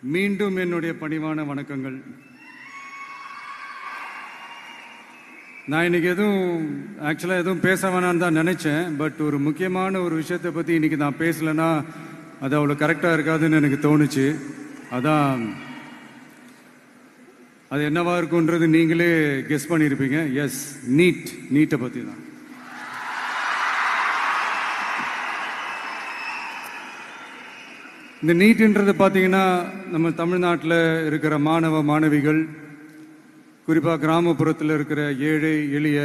மீண்டும் என்னுடைய பணிவான வணக்கங்கள். நான் இன்னைக்கு எதுவும் பேச வேணான்னு தான் நினைச்சேன். பட் ஒரு முக்கியமான ஒரு விஷயத்தை பற்றி இன்னைக்கு நான் பேசலைன்னா அது அவ்வளோ கரெக்டாக இருக்காதுன்னு எனக்கு தோணுச்சு. அதான் அது என்னவா இருக்குன்றது நீங்களே கெஸ் பண்ணியிருப்பீங்க. எஸ், நீட்டை பற்றி தான். இந்த நீட்ன்றது பார்த்தீங்கன்னா நம்ம தமிழ்நாட்டில் இருக்கிற மாணவ மாணவிகள், குறிப்பாக கிராமப்புறத்தில் இருக்கிற ஏழை எளிய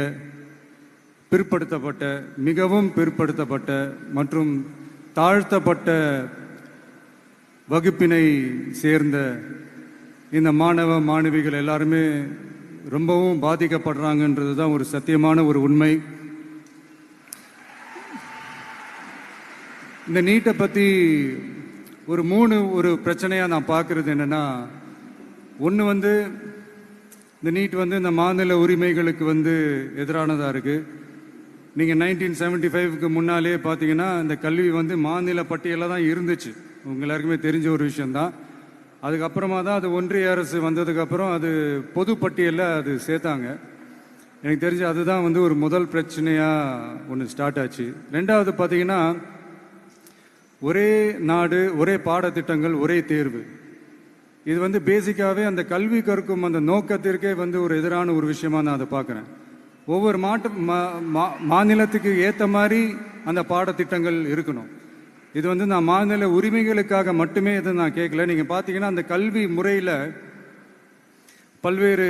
பிற்படுத்தப்பட்ட, மிகவும் பிற்படுத்தப்பட்ட மற்றும் தாழ்த்தப்பட்ட வகுப்பினை சேர்ந்த இந்த மாணவ மாணவிகள் எல்லாருமே ரொம்பவும் பாதிக்கப்படுறாங்கன்றது தான் ஒரு சத்தியமான ஒரு உண்மை. இந்த நீட்டை பற்றி ஒரு பிரச்சனையாக நான் பார்க்குறது என்னென்னா, ஒன்று இந்த நீட் இந்த மாநில உரிமைகளுக்கு எதிரானதாக இருக்குது. நீங்கள் 1975க்கு முன்னாலே பார்த்தீங்கன்னா இந்த கல்வி மாநில பட்டியலில் தான் இருந்துச்சு. உங்க எல்லாருக்குமே தெரிஞ்ச ஒரு விஷயந்தான். அதுக்கப்புறமா தான் அது ஒன்றிய அரசு வந்ததுக்கப்புறம் அது பொது பட்டியலில் அது சேர்த்தாங்க. எனக்கு தெரிஞ்சு அதுதான் ஒரு முதல் பிரச்சனையாக ஒன்று ஸ்டார்ட் ஆச்சு. ரெண்டாவது பார்த்தீங்கன்னா, ஒரே நாடு, ஒரே பாடத்திட்டங்கள், ஒரே தேர்வு. இது பேசிக்காகவே அந்த கல்வி கற்கும் அந்த நோக்கத்திற்கே ஒரு எதிரான ஒரு விஷயமா நான் அதை பார்க்குறேன். ஒவ்வொரு மாநிலத்துக்கு ஏற்ற மாதிரி அந்த பாடத்திட்டங்கள் இருக்கணும். இது நான் மாநில உரிமைகளுக்காக மட்டுமே இதை நான் கேட்கல. நீங்கள் பார்த்தீங்கன்னா அந்த கல்வி முறையில் பல்வேறு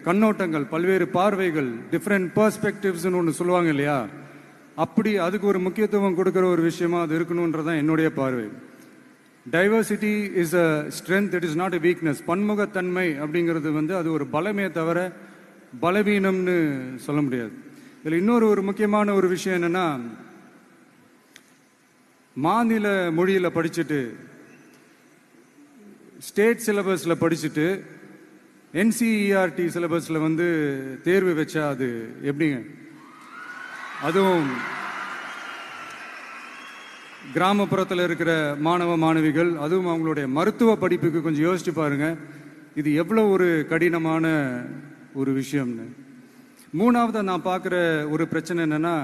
கண்ணோட்டங்கள், பல்வேறு பார்வைகள், டிஃப்ரெண்ட் பெர்ஸ்பெக்டிவ்ஸ்னு ஒன்று சொல்லுவாங்க இல்லையா, அப்படி அதுக்கு ஒரு முக்கியத்துவம் கொடுக்குற ஒரு விஷயமா அது இருக்கணுன்றதான் என்னுடைய பார்வை. Diversity is a strength, it is not a weakness. பன்முகத்தன்மை அப்படிங்கிறது அது ஒரு பலமே தவிர பலவீனம்னு சொல்ல முடியாது. இதில் இன்னொரு முக்கியமான ஒரு விஷயம் என்னன்னா, மாநில மொழியில் படிச்சுட்டு, ஸ்டேட் சிலபஸில் படிச்சுட்டு, என்சிஇஆர்டி சிலபஸில் தேர்வு வச்சா அது எப்படிங்க? அதுவும் கிராமப்புறத்தில் இருக்கிற மாணவ மாணவிகள், அதுவும் அவங்களுடைய மருத்துவ படிப்புக்கு கொஞ்சம் யோசிச்சு பாருங்க, இது எவ்வளோ ஒரு கடினமான ஒரு விஷயம்னு. மூணாவது நான் பார்க்குற ஒரு பிரச்சனை என்னன்னா,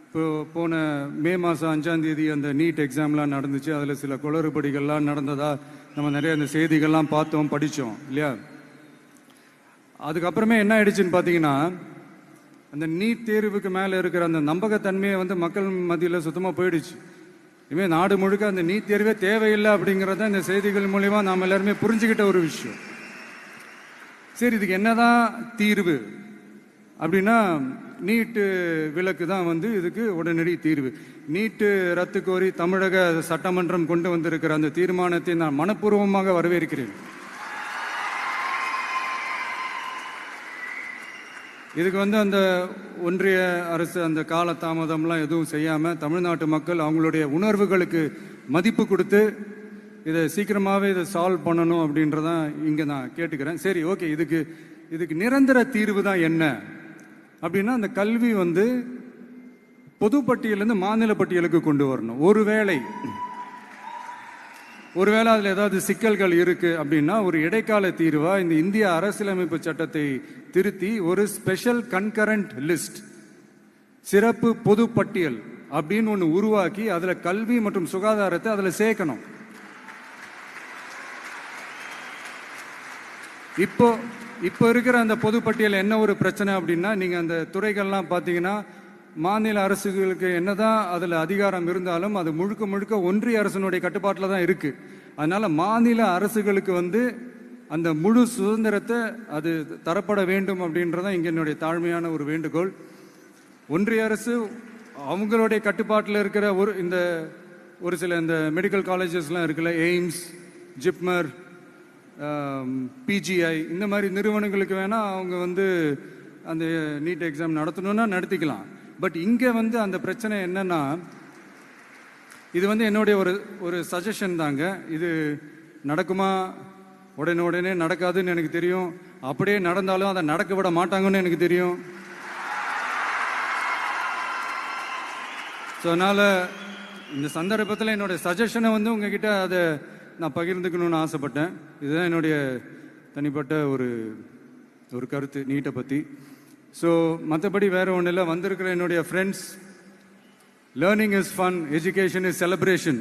இப்போ போன மே மாதம் 5ஆம் தேதி அந்த நீட் எக்ஸாம்லாம் நடந்துச்சு. அதில் சில குளறுபடிகள்லாம் நடந்ததா நம்ம நிறைய அந்த செய்திகள்லாம் பார்த்தோம், படித்தோம் இல்லையா. அதுக்கப்புறமே என்ன ஆயிடுச்சுன்னு பார்த்தீங்கன்னா, அந்த நீட் தேர்வுக்கு மேலே இருக்கிற அந்த நம்பகத்தன்மையை மக்கள் மத்தியில் சுத்தமாக போயிடுச்சு. இனிமேல் நாடு முழுக்க அந்த நீட் தேர்வே தேவையில்லை அப்படிங்கிறத இந்த செய்திகள் மூலிமா நாம் எல்லாருமே புரிஞ்சுக்கிட்ட ஒரு விஷயம். சரி, இதுக்கு என்னதான் தீர்வு அப்படின்னா, நீட்டு விலக்கு தான் இதுக்கு உடனடி தீர்வு. நீட்டு ரத்து கோரி தமிழக சட்டமன்றம் கொண்டு வந்திருக்கிற அந்த தீர்மானத்தை நான் மனப்பூர்வமாக வரவேற்கிறேன். இதுக்கு அந்த ஒன்றிய அரசு அந்த கால தாமதம்லாம் எதுவும் செய்யாமல் தமிழ்நாட்டு மக்கள் அவங்களுடைய உணர்வுகளுக்கு மதிப்பு கொடுத்து இதை சீக்கிரமாகவே இதை சால்வ் பண்ணணும் அப்படின்றதான் இங்கே நான் கேட்டுக்கிறேன். சரி, ஓகே, இதுக்கு நிரந்தர தீர்வு தான் என்ன அப்படின்னா, அந்த கல்வி பொது பட்டியலேருந்து மாநில பட்டியலுக்கு கொண்டு வரணும். ஒருவேளை அதில் ஏதாவது சிக்கல்கள் இருக்கு அப்படின்னா ஒரு இடைக்கால தீர்வா இந்த இந்திய அரசியலமைப்பு சட்டத்தை திருத்தி ஒரு ஸ்பெஷல் கன்கரண்ட் லிஸ்ட், சிறப்பு பொது பட்டியல் அப்படின்னு ஒன்று உருவாக்கி அதுல கல்வி மற்றும் சுகாதாரத்தை அதுல சேர்க்கணும். இப்போ இருக்கிற அந்த பொது பட்டியல் என்ன ஒரு பிரச்சனை அப்படின்னா, நீங்க அந்த துறைகள்லாம் பார்த்தீங்கன்னா மாநில அரசுகளுக்கு என்னதான் அதில் அதிகாரம் இருந்தாலும் அது முழுக்க ஒன்றிய அரசினுடைய கட்டுப்பாட்டில் தான் இருக்கு. அதனால மாநில அரசுகளுக்கு அந்த முழு சுதந்திரத்தை அது தரப்பட வேண்டும் அப்படின்றதான் இங்கே என்னுடைய தாழ்மையான ஒரு வேண்டுகோள். ஒன்றிய அரசு அவங்களுடைய கட்டுப்பாட்டில் இருக்கிற ஒரு சில இந்த மெடிக்கல் காலேஜஸ்லாம் இருக்குல்ல, எய்ம்ஸ், ஜிப்மர், பிஜிஐ, இந்த மாதிரி நிறுவனங்களுக்கு வேணா அவங்க அந்த நீட் எக்ஸாம் நடத்தணும்னா நடத்திக்கலாம். பட் இங்கே அந்த பிரச்சனை என்னன்னா, இது என்னுடைய ஒரு சஜஷன் தாங்க. இது நடக்குமா? உடனே நடக்காதுன்னு எனக்கு தெரியும். அப்படியே நடந்தாலும் அதை நடக்க விட மாட்டாங்கன்னு எனக்கு தெரியும். ஸோ அதனால் இந்த சந்தர்ப்பத்தில் என்னோட சஜஷனை உங்ககிட்ட அதை நான் பகிர்ந்துக்கணும்னு ஆசைப்பட்டேன். இதுதான் என்னுடைய தனிப்பட்ட ஒரு கருத்து நீட்டை பற்றி. ஸோ மற்றபடி வேறு ஒன்றும் இல்லை. வந்திருக்கிற என்னுடைய friends, learning is fun, education is celebration.